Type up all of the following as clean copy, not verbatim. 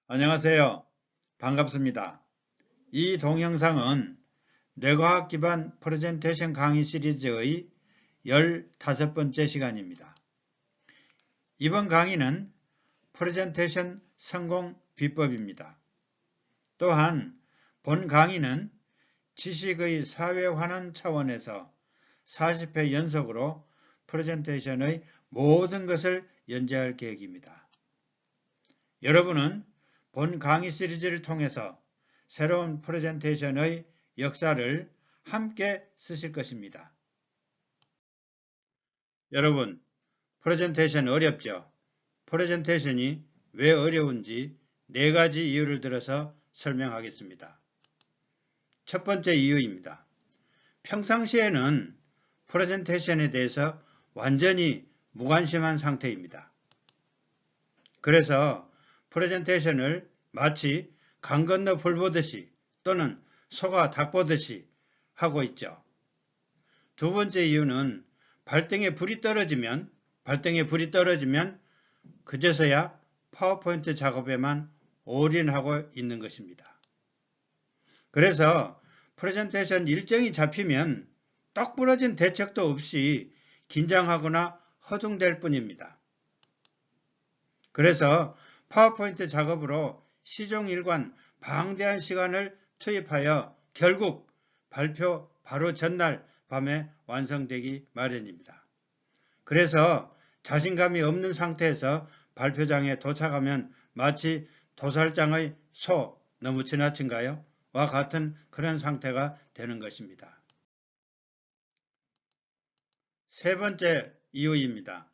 안녕하세요. 반갑습니다. 이 동영상은 뇌과학 기반 프레젠테이션 강의 시리즈의 15번째 시간입니다. 이번 강의는 프레젠테이션 성공 비법입니다. 또한 본 강의는 지식의 사회환원 차원에서 40회 연속으로 프레젠테이션의 모든 것을 연재할 계획입니다. 여러분은 본 강의 시리즈를 통해서 새로운 프레젠테이션의 역사를 함께 쓰실 것입니다. 여러분, 프레젠테이션 어렵죠? 프레젠테이션이 왜 어려운지 4가지 이유를 들어서 설명하겠습니다. 첫 번째 이유입니다. 평상시에는 프레젠테이션에 대해서 완전히 무관심한 상태입니다. 그래서 프레젠테이션을 마치 강 건너 불 보듯이 또는 소가 닭 보듯이 하고 있죠. 두 번째 이유는 발등에 불이 떨어지면 그제서야 파워포인트 작업에만 올인하고 있는 것입니다. 그래서 프레젠테이션 일정이 잡히면 똑 부러진 대책도 없이 긴장하거나 허둥댈 뿐입니다. 그래서 파워포인트 작업으로 시종일관 방대한 시간을 투입하여 결국 발표 바로 전날 밤에 완성되기 마련입니다. 그래서 자신감이 없는 상태에서 발표장에 도착하면 마치 도살장의 소, 너무 지나친가요? 와 같은 그런 상태가 되는 것입니다. 세 번째 이유입니다.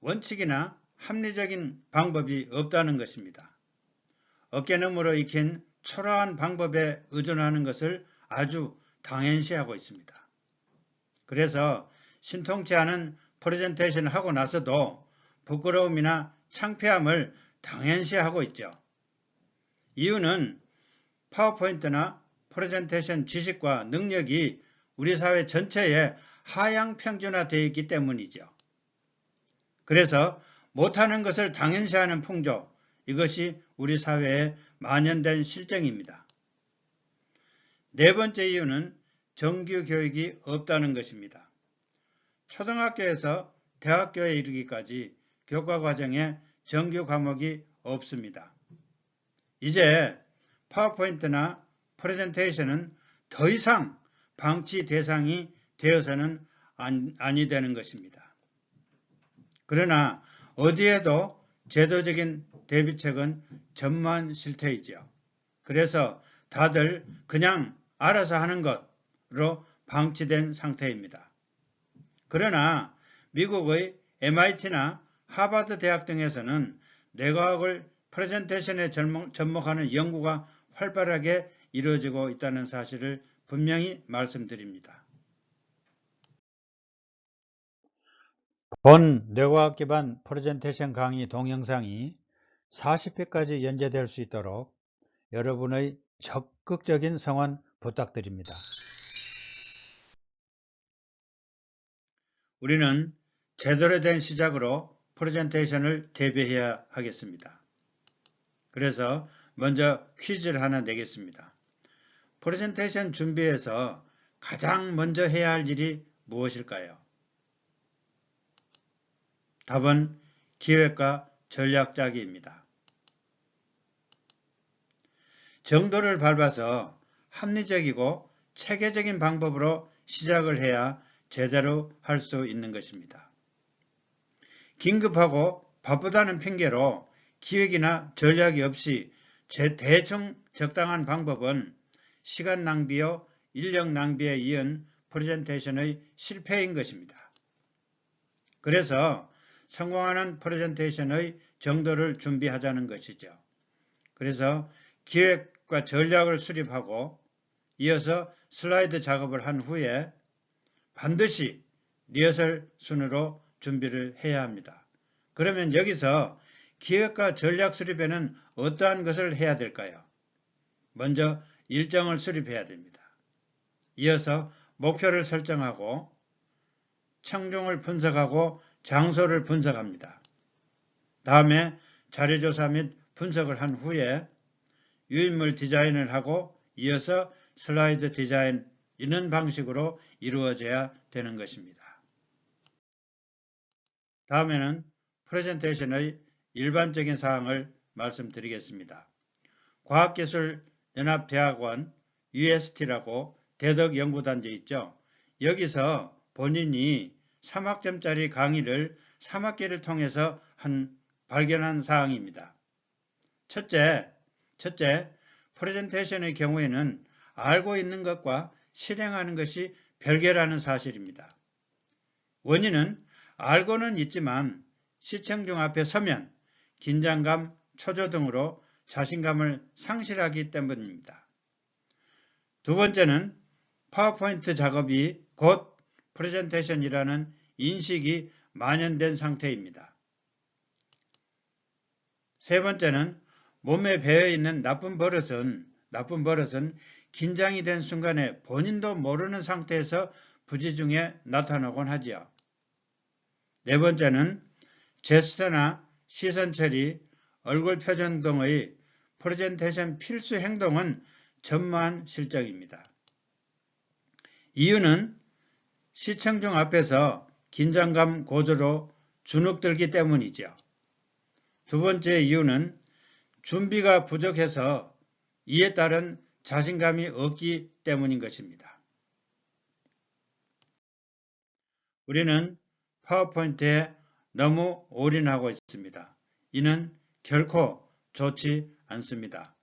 원칙이나 합리적인 방법이 없다는 것입니다. 어깨너머로 익힌 초라한 방법에 의존하는 것을 아주 당연시하고 있습니다. 그래서 신통치 않은 프레젠테이션을 하고 나서도 부끄러움이나 창피함을 당연시하고 있죠. 이유는 파워포인트나 프레젠테이션 지식과 능력이 우리 사회 전체에 하향 평준화되어 있기 때문이죠. 그래서 못하는 것을 당연시하는 풍조, 이것이 우리 사회에 만연된 실정입니다. 네 번째 이유는 정규 교육이 없다는 것입니다. 초등학교에서 대학교에 이르기까지 교과 과정에 정규 과목이 없습니다. 이제 파워포인트나 프레젠테이션은 더 이상 방치 대상이 되어서는 아니 되는 것입니다. 그러나 어디에도 제도적인 대비책은 전무한 실태이지요. 그래서 다들 그냥 알아서 하는 것으로 방치된 상태입니다. 그러나 미국의 MIT나 하버드 대학 등에서는 뇌과학을 프레젠테이션에 접목하는 연구가 활발하게 이루어지고 있다는 사실을 분명히 말씀드립니다. 본 뇌과학 기반 프레젠테이션 강의 동영상이 40회까지 연재될 수 있도록 여러분의 적극적인 성원 부탁드립니다. 우리는 제대로 된 시작으로 프레젠테이션을 대비해야 하겠습니다. 그래서 먼저 퀴즈를 하나 내겠습니다. 프레젠테이션 준비에서 가장 먼저 해야 할 일이 무엇일까요? 답은 기획과 전략 짜기입니다. 정도를 밟아서 합리적이고 체계적인 방법으로 시작을 해야 제대로 할 수 있는 것입니다. 긴급하고 바쁘다는 핑계로 기획이나 전략이 없이 대충 적당한 방법은 시간 낭비요 인력 낭비에 이은 프레젠테이션의 실패인 것입니다. 그래서 성공하는 프레젠테이션의 정도를 준비하자는 것이죠. 그래서 기획과 전략을 수립하고 이어서 슬라이드 작업을 한 후에 반드시 리허설 순으로 준비를 해야 합니다. 그러면 여기서 기획과 전략 수립에는 어떠한 것을 해야 될까요? 먼저 일정을 수립해야 됩니다. 이어서 목표를 설정하고 청중을 분석하고 장소를 분석합니다. 다음에 자료조사 및 분석을 한 후에 유인물 디자인을 하고 이어서 슬라이드 디자인, 이런 방식으로 이루어져야 되는 것입니다. 다음에는 프레젠테이션의 일반적인 사항을 말씀드리겠습니다. 과학기술연합대학원 UST라고 대덕연구단지 있죠. 여기서 본인이 3학점짜리 강의를 3학기를 통해서 발견한 사항입니다. 첫째, 프레젠테이션의 경우에는 알고 있는 것과 실행하는 것이 별개라는 사실입니다. 원인은 알고는 있지만 시청중 앞에 서면 긴장감, 초조 등으로 자신감을 상실하기 때문입니다. 두 번째는 파워포인트 작업이 곧 프레젠테이션이라는 인식이 만연된 상태입니다. 세 번째는 몸에 배어있는 나쁜 버릇은 긴장이 된 순간에 본인도 모르는 상태에서 부지중에 나타나곤 하지요. 네 번째는 제스처나 시선 처리, 얼굴 표정 등의 프레젠테이션 필수 행동은 전무한 실정입니다. 이유는 시청중 앞에서 긴장감 고조로 주눅들기 때문이죠. 두 번째 이유는 준비가 부족해서 이에 따른 자신감이 없기 때문인 것입니다. 우리는 파워포인트에 너무 올인하고 있습니다. 이는 결코 좋지 않습니다.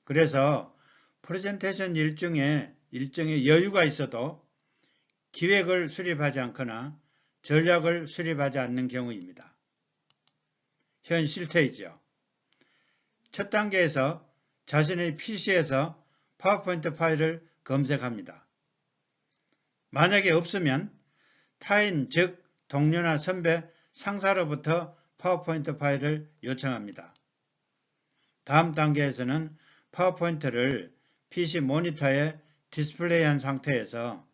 그래서 프레젠테이션 일정에 여유가 있어도 기획을 수립하지 않거나 전략을 수립하지 않는 경우입니다. 현 실태이죠. 첫 단계에서 자신의 PC에서 파워포인트 파일을 검색합니다. 만약에 없으면 타인 즉 동료나 선배, 상사로부터 파워포인트 파일을 요청합니다. 다음 단계에서는 파워포인트를 PC 모니터에 디스플레이한 상태에서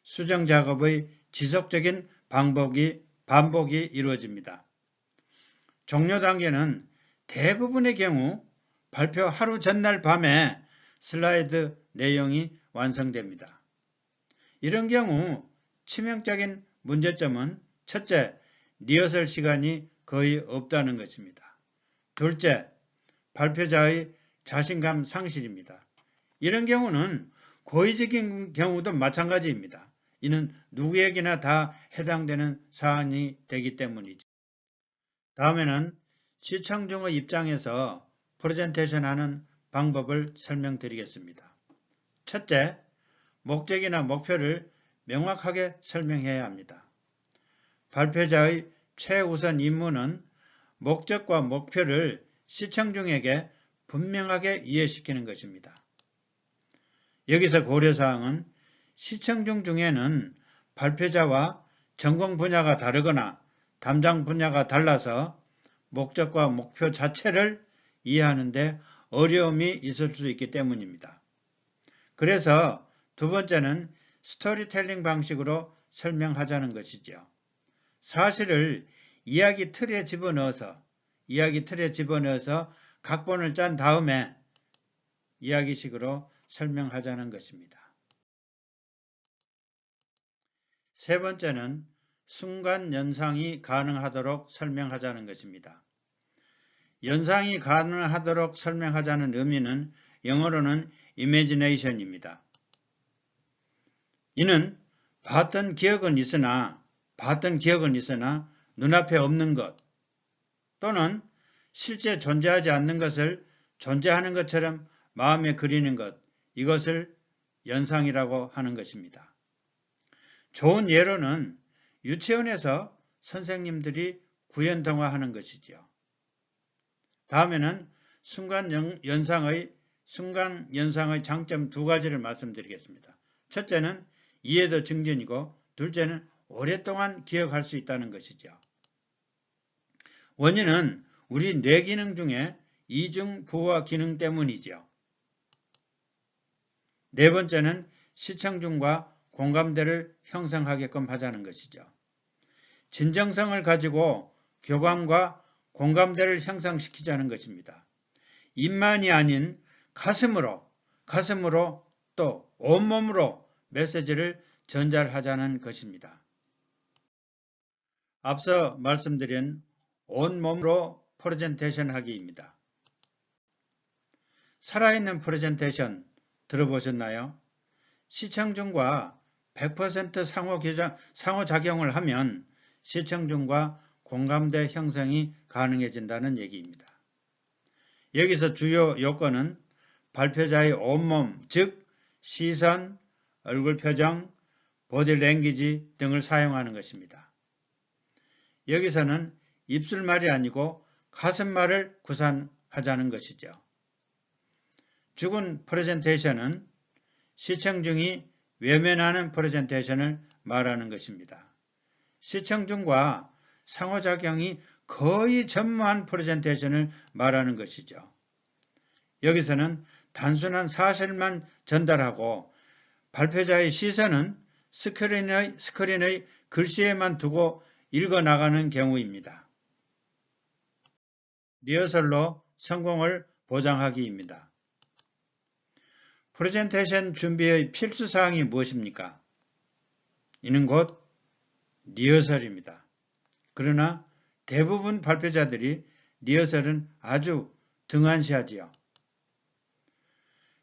수정 작업의 지속적인 반복이 이루어집니다. 종료 단계는 대부분의 경우 발표 하루 전날 밤에 슬라이드 내용이 완성됩니다. 이런 경우 치명적인 문제점은 첫째, 리허설 시간이 거의 없다는 것입니다. 둘째, 발표자의 자신감 상실입니다. 이런 경우는 고의적인 경우도 마찬가지입니다. 이는 누구에게나 다 해당되는 사안이 되기 때문이죠. 다음에는 시청중의 입장에서 프레젠테이션 하는 방법을 설명드리겠습니다. 첫째, 목적이나 목표를 명확하게 설명해야 합니다. 발표자의 최우선 임무는 목적과 목표를 시청중에게 분명하게 이해시키는 것입니다. 여기서 고려사항은 시청중 중에는 발표자와 전공 분야가 다르거나 담당 분야가 달라서 목적과 목표 자체를 이해하는 데 어려움이 있을 수 있기 때문입니다. 그래서 두 번째는 스토리텔링 방식으로 설명하자는 것이죠. 사실을 이야기 틀에 집어넣어서 각본을 짠 다음에 이야기식으로 설명하자는 것입니다. 세 번째는 순간 연상이 가능하도록 설명하자는 것입니다. 연상이 가능하도록 설명하자는 의미는 영어로는 imagination입니다. 이는 봤던 기억은 있으나 눈앞에 없는 것 또는 실제 존재하지 않는 것을 존재하는 것처럼 마음에 그리는 것, 이것을 연상이라고 하는 것입니다. 좋은 예로는 유치원에서 선생님들이 구연통화하는 것이죠. 다음에는 순간 연상의 장점 두 가지를 말씀드리겠습니다. 첫째는 이해도 증진이고 둘째는 오랫동안 기억할 수 있다는 것이죠. 원인은 우리 뇌 기능 중에 이중 부화 기능 때문이죠. 네 번째는 시청중과 공감대를 형성하게끔 하자는 것이죠. 진정성을 가지고 교감과 공감대를 형성시키자는 것입니다. 입만이 아닌 가슴으로 또 온몸으로 메시지를 전달하자는 것입니다. 앞서 말씀드린 온몸으로 프레젠테이션 하기입니다. 살아있는 프레젠테이션 들어보셨나요? 시청중과 100% 상호작용을 하면 시청중과 공감대 형성이 가능해진다는 얘기입니다. 여기서 주요 요건은 발표자의 온몸, 즉 시선, 얼굴 표정, 보디 랭귀지 등을 사용하는 것입니다. 여기서는 입술말이 아니고 가슴말을 구사하자는 것이죠. 죽은 프레젠테이션은 시청중이 외면하는 프레젠테이션을 말하는 것입니다. 시청중과 상호작용이 거의 전무한 프레젠테이션을 말하는 것이죠. 여기서는 단순한 사실만 전달하고 발표자의 시선은 스크린의 글씨에만 두고 읽어나가는 경우입니다. 리허설로 성공을 보장하기입니다. 프레젠테이션 준비의 필수사항이 무엇입니까? 이는 곧 리허설입니다. 그러나 대부분 발표자들이 리허설은 아주 등한시하지요.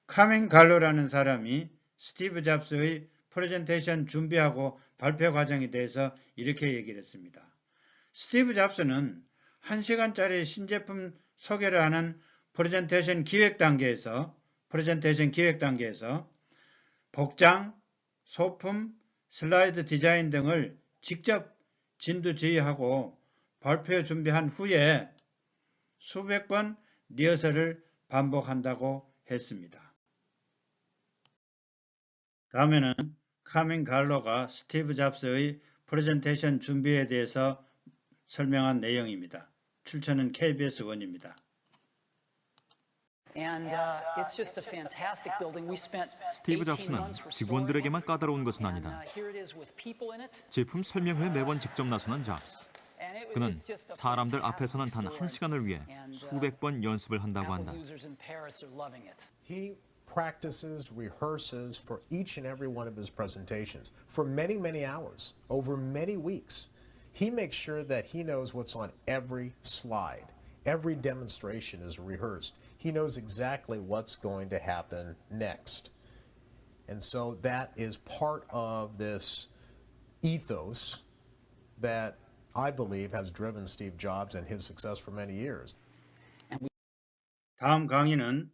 카민 갈로라는 사람이 스티브 잡스의 프레젠테이션 준비하고 발표 과정에 대해서 이렇게 얘기를 했습니다. 스티브 잡스는 1시간짜리 신제품 소개를 하는 프레젠테이션 기획 단계에서 복장, 소품, 슬라이드 디자인 등을 직접 진두지휘하고 발표 준비한 후에 수백 번 리허설을 반복한다고 했습니다. 다음에는 카민 갈로가 스티브 잡스의 프레젠테이션 준비에 대해서 설명한 내용입니다. 출처는 KBS1입니다. 스티브 잡스는 직원들에게만 까다로운 것은 아니다. 제품 설명회에 매번 직접 나서는 잡스. 그는 사람들 앞에서는 단 1시간을 위해 수백 번 연습을 한다고 한다. He practices, rehearses for each and every one of his presentations for many, many hours, over many weeks. He makes sure that he knows what's on every slide. Every demonstration is rehearsed. He knows exactly what's going to happen next. And so that is part of this ethos that I believe has driven Steve Jobs and his success for many years. 다음 강의는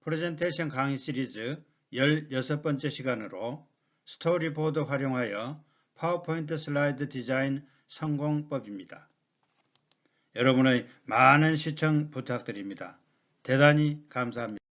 프레젠테이션 강의 시리즈 16번째 시간으로 스토리보드 활용하여 파워포인트 슬라이드 디자인 성공법입니다. 여러분의 많은 시청 부탁드립니다. 대단히 감사합니다.